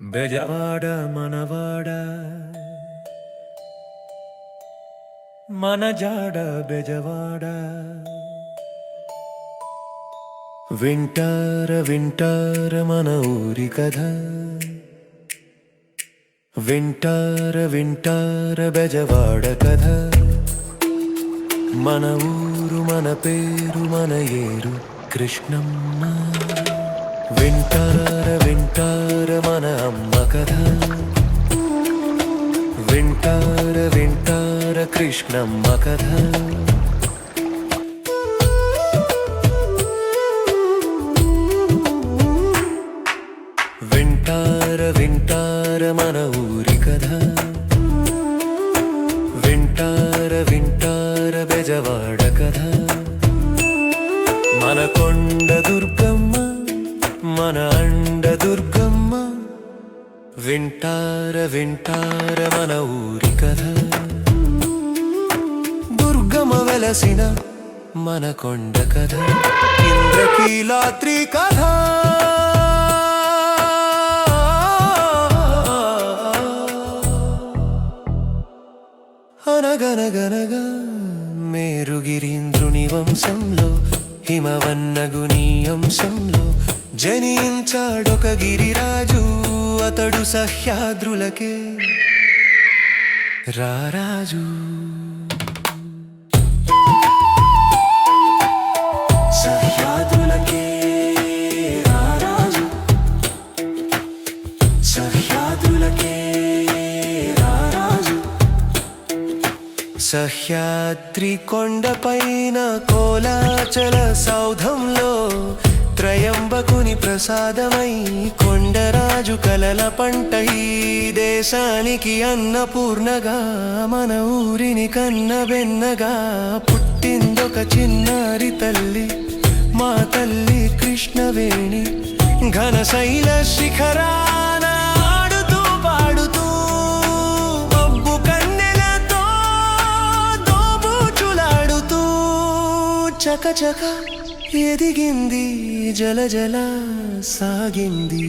బెజవాడ మనవాడ మనజాడ బెజవాడ వింటార వింటార మన ఊరి కథ వింటార వింటార బెజవాడ కథ మన ఊరు మన పేరు మన ఏరు కృష్ణమ్మ వింటార వింటార మన అమ్మ కథ వింటార వింటార కృష్ణమ్మ కథ వింటార వింటార మన ఊరి కథ వింటార వింటార బెజవాడ కథ మన కొండ దుర్గమ్మ మన అండ దుర్గమ్మ వింటార వింటార మన ఊరి కథ దుర్గమ్మ వెలసిన మన కొండ కథ ఇంద్రకీలాద్రి కథ అనగనగనగా మేరుగిరీంద్రుని వంశంలో హిమవన్నగుని అంశంలో జనించాడొక గిరిరాజు అతడు సహ్యాద్రులకే రారాజు సహ్యాద్రులకే రారాజు సహ్యాద్రులకే రారాజు సహ్యాద్రి కొండపైన కోలాచల సౌధంలో త్రయంబకుని ప్రసాదమై కొండరాజు కలల పంటై దేశానికి అన్నపూర్ణగా మన ఊరిని కన్నబెన్నగా పుట్టిందొక చిన్నారి తల్లి మా తల్లి కృష్ణవేణి ఘనశైల శిఖరాన ఆడుతూ పాడుతూ మబ్బు కన్నెలతో దోబూచులాడుతూ చకచక ఎదిగింది జల జల సాగింది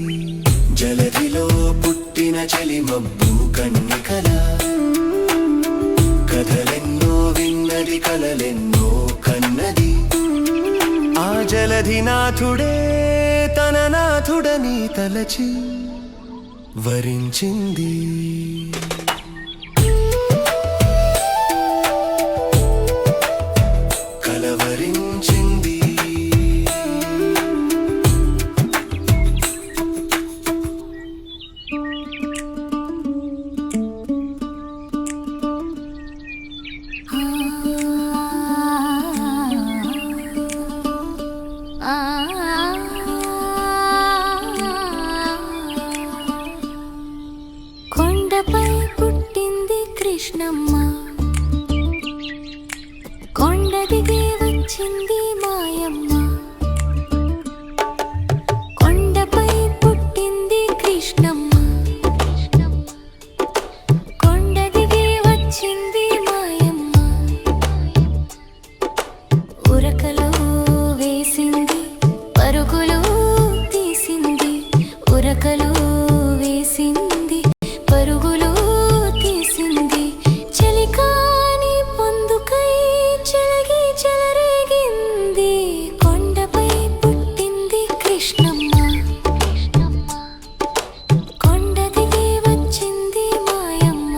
జలధిలో పుట్టిన చలి మబ్బు కన్నికల కథలెన్నో విన్నది కలలెన్నో కన్నది ఆ జలధినాథుడే తన నాథుడని తలచి వరించింది కొండపై పుట్టింది కృష్ణమ్మ కొండ దిగి వచ్చింది మాయమ్మ కొండపై పుట్టింది కృష్ణమ్మ కొండ దిగి వచ్చింది మాయమ్మ ఉరకలో వేసింది పరుగులు తీసింది ఉరకలో వేసింది పరుగులు తీసింది చలికాని పొందుకై చెలగి చెలరేగింది కొండపై పుట్టింది కృష్ణమ్మ కొండ దిగి వచ్చింది మాయమ్మ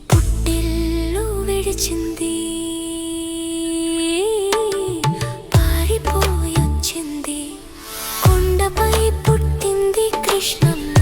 పుట్టిల్లు విడిచింది పారిపోయొచ్చింది కొండపై పుట్టింది కృష్ణమ్మ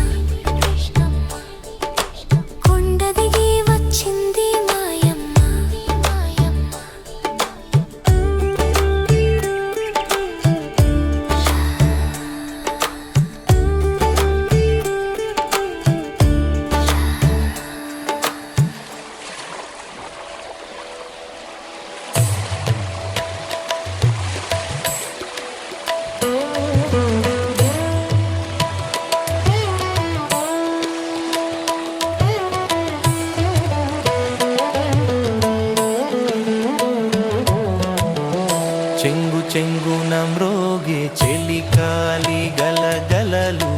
చలికాలి గలగలలు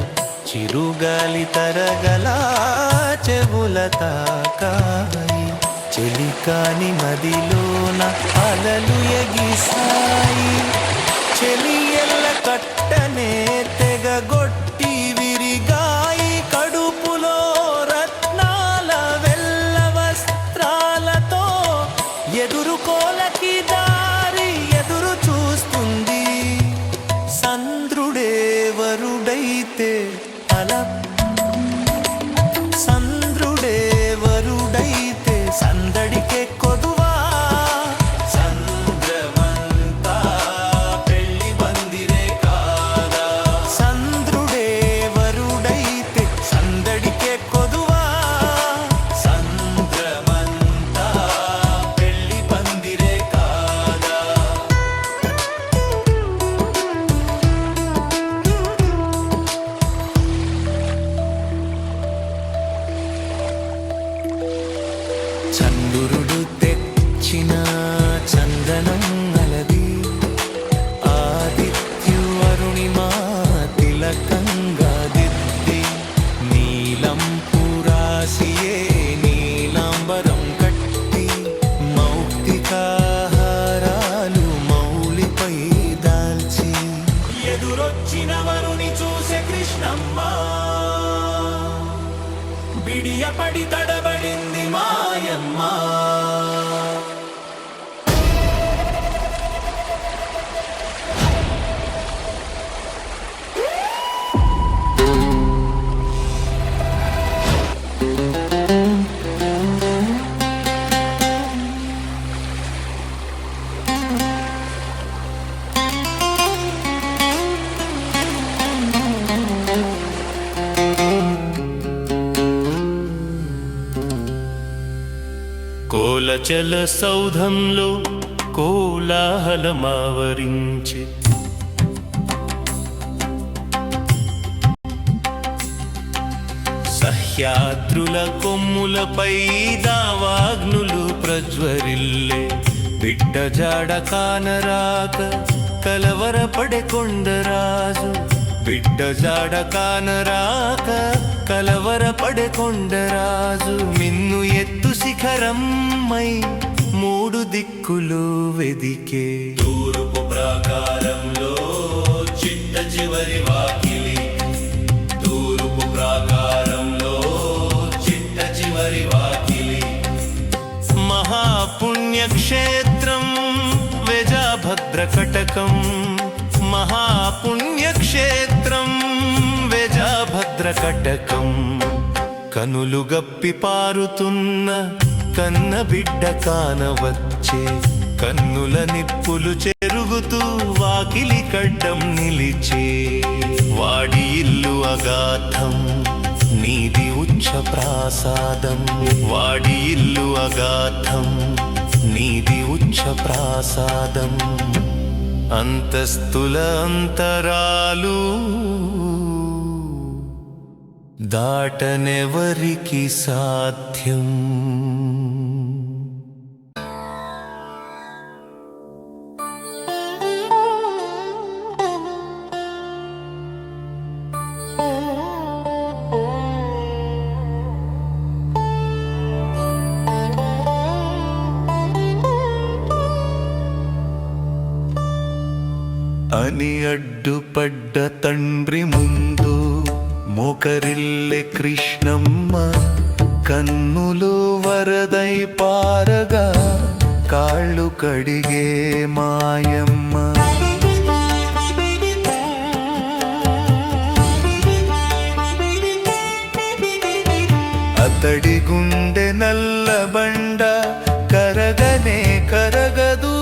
చిరుగాలి తరగల చెవుల తాకాయి చెలికాని నదిలోన అలలు ఎగిసాయి చెలియల్ల కట్టనే తెగగొట్టి విరిగాయి కడుపులో రత్నాల వెల్ల వస్త్రాలతో ఎదురుకోలకి దారి ఎదురు చూస్తుంది సంద్రుడే వరుడైతే సంద్రుడే వరుడైతే సందడికే కొదువా సంద్రమంతా పెళ్లి బందిరే కాదా సంద్రుడే వరుడైతే సందడికే కొదువా సంద్రమంతా పెళ్లి బందిరే కాదా చంద్రుడు తెచ్చిన చందనం అలది ఆదిత్యువరుణిమా తిలకంగా దిద్ది నీలం పురాసియే నీలాంబరం కట్టి మౌక్తికాహారాలు మౌలిపై దాల్చి ఎదురొచ్చిన వరుని చూసే కృష్ణమ్మ బిడియపడి తడబడింది మాయమ్మ కోలచల సౌధంలో కోలాహలమావరించే సహ్యాద్రుల కొమ్ములపై దావాగ్నులు ప్రజ్వరిల్లే బిడ్డ జాడ కానరాక కలవరపడే కొండరాజు బిడ్డ జాడ కానరాక కలవరపడే కొండరాజు మిన్ను ఎత్తు శిఖరమ్మై మూడు దిక్కులు వెదికే తూర్పు ప్రాకారంలో చిట్ట చివరి వాకిలి తూర్పు ప్రాకారంలో చిట్ట చివరి వాకిలి మహాపుణ్యక్షేత్రం వెజాభద్రకటకం మహాపుణ్యక్షేత్రం వెజాభద్రకటకం కనులు గప్పి పారుతున్న కన్న బిడ్డ కానవచ్చే కన్నుల నిప్పులు చెరుగుతూ వాకిలి కడ్డం నిలిచే వాడి ఇల్లు అగాధం నీది ఉచ్చ ప్రాసాదం వాడి ఇల్లు అగాధం నీది ఉచ్చ ప్రాసాదం అంతస్తుల అంతరాలు దాటనెవరికి సాధ్యం అని అడ్డుపడ్డ తండ్రి ముందు మోకరిల్లె కృష్ణమ్మ కన్నులు వరదై పారగా కాళ్ళు కడిగే మాయమ్మ అతడి గుండె నల్లబండ కరగనే కరగదు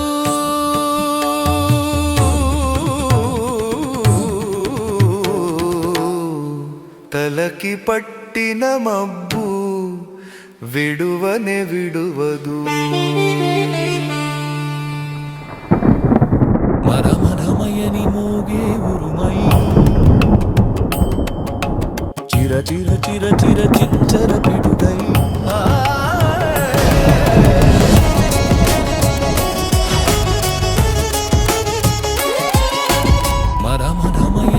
తలకి పట్టిన మబ్బు విడువనే విడువదు మరమరమయని మోగే ఉరుమై చిర చిర చిర చిర చిచ్చర పిడుగై మరమరమయ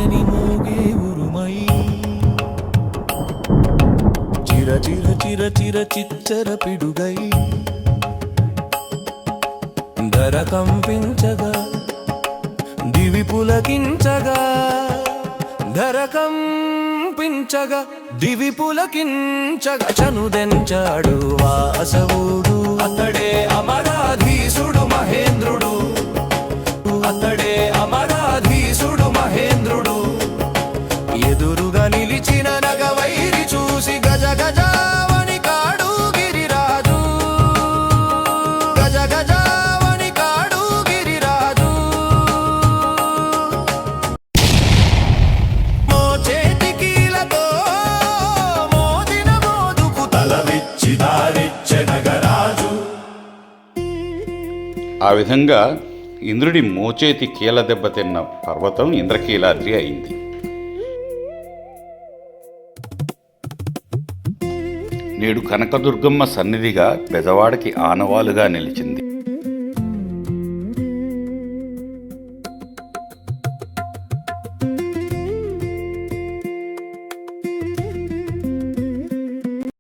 చిర చిర చిర చిర చిచ్చర పిడుగై ధర కంపించగా దివి పులకించగా ధర కంపించగా దివి పులకించగా చనుదెంచాడు వాసవుడు అతడే అమరాధీసుడు మహేంద్రుడు అతడే అమరాధీసుడు మహేంద్రుడు ఎదురుగా నిలిచిన నగవైరి చూసి గజ గజావని కాడు గిరిరాజు గజ గజావని కాడు గిరిరాజు మోచేతి కీలతో మోదిన మోదుకు తల విచ్చి దారిచ్చే నగరాజు. ఆ విధంగా ఇంద్రుడి మోచేతి కీల దెబ్బతిన్న పర్వతం ఇంద్రకీలాద్రి అయింది. నేడు కనకదుర్గమ్మ సన్నిధిగా పెదవాడికి ఆనవాలుగా నిలిచింది.